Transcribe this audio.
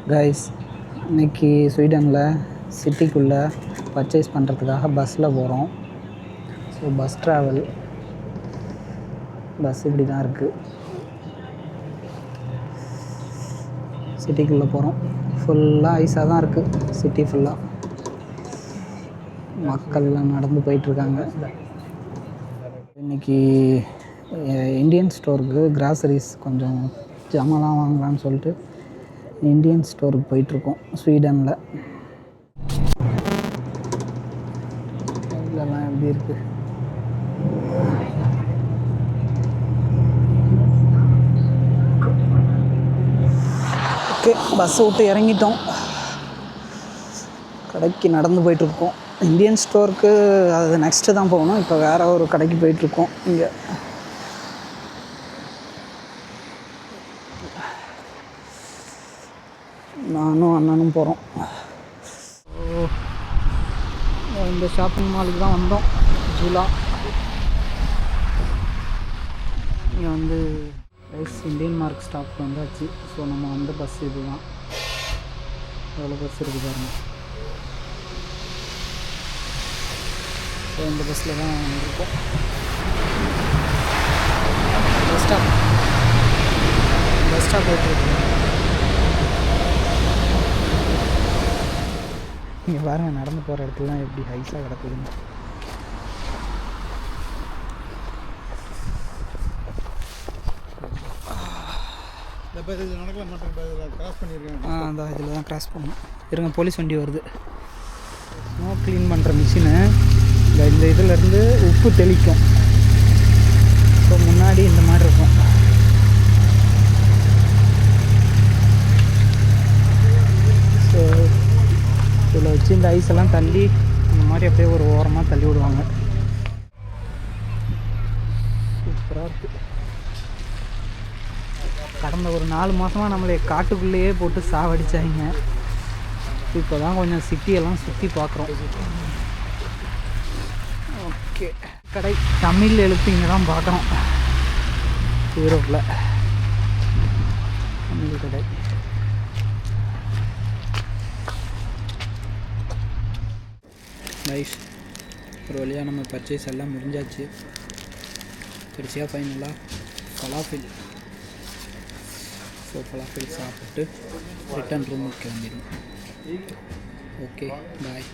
Guys, இன்றைக்கி ஸ்வீடனில் சிட்டிக்குள்ளே purchase பண்ணுறதுக்காக பஸ்ஸில் போகிறோம். ஸோ பஸ் ட்ராவல், பஸ் இப்படி தான் இருக்குது. சிட்டிக்குள்ளே போகிறோம். ஃபுல்லாக ஐஸாக தான் இருக்குது. சிட்டி ஃபுல்லாக மக்கள்லாம் நடந்து போயிட்டுருக்காங்க. இன்றைக்கி இந்தியன் ஸ்டோருக்கு கிராசரிஸ் கொஞ்சம் ஜாமான்லாம் வாங்கலான்னு சொல்லிட்டு இந்தியன் ஸ்டோருக்கு போயிட்டுருக்கோம் ஸ்வீடனில். இதெல்லாம் எப்படி இருக்குது? ஓகே, பஸ்ஸை விட்டு இறங்கிட்டோம். கடைக்கு நடந்து போயிட்டுருக்கோம். இந்தியன் ஸ்டோருக்கு அது நெக்ஸ்ட்டு தான் போகணும். இப்போ வேறு ஒரு கடைக்கு போயிட்டுருக்கோம். இங்கே நானும் அண்ணனும் போகிறோம். இந்த ஷாப்பிங் மாலுக்கு தான் வந்தோம். ஜூலா இங்கே வந்து இந்தியன் மார்க் ஸ்டாப் வந்தாச்சு. ஸோ நம்ம வந்த பஸ் இது தான். எவ்வளோ பஸ் இருக்குது பாருங்கள். ஸோ இந்த பஸ்ஸில் தான் இருக்கோம். பஸ் ஸ்டாப் போயிட்டுருக்கோம். இங்கே பாருங்கள், நடந்து போகிற இடத்துலாம் எப்படி ஹைஸாக கிடக்குதுன்னு. அதான் இதில் தான் கிராஸ் பண்ணணும். இருங்க, போலீஸ் வண்டி வருது. ஸ்னோ க்ளீன் பண்ணுற மிஷினு இந்த இதிலேருந்து உப்பு தெளிக்கும். ஸோ முன்னாடி இந்த மாதிரி இருக்கும். ஸோ இதில் வச்சு இந்த ஐஸெல்லாம் தள்ளி இந்த மாதிரி அப்படியே ஒரு ஓரமாக தள்ளி விடுவாங்க. சூப்பராக இருக்குது. கடந்த ஒரு 4 மாதமாக நம்மளை காட்டுக்குள்ளேயே போட்டு சாவடிச்சாங்க. இப்போ தான் கொஞ்சம் சிட்டியெல்லாம் சுற்றி பார்க்குறோம். ஓகே, கடை தமிழ் எழுத்து இங்கே தான் பார்க்குறோம். யூரோப்பில் தமிழ் கடை. நைஸ். ஒரு வழியாக நம்ம பர்ச்சேஸ் எல்லாம் முடிஞ்சாச்சு. கடைசியாக ஃபைனலாக ஃபலாஃபில். ஸோ ஃபலாஃபில் சாப்பிட்டு ரிட்டன் ரூமுக்கு வந்துடும். ஓகே, பாய்.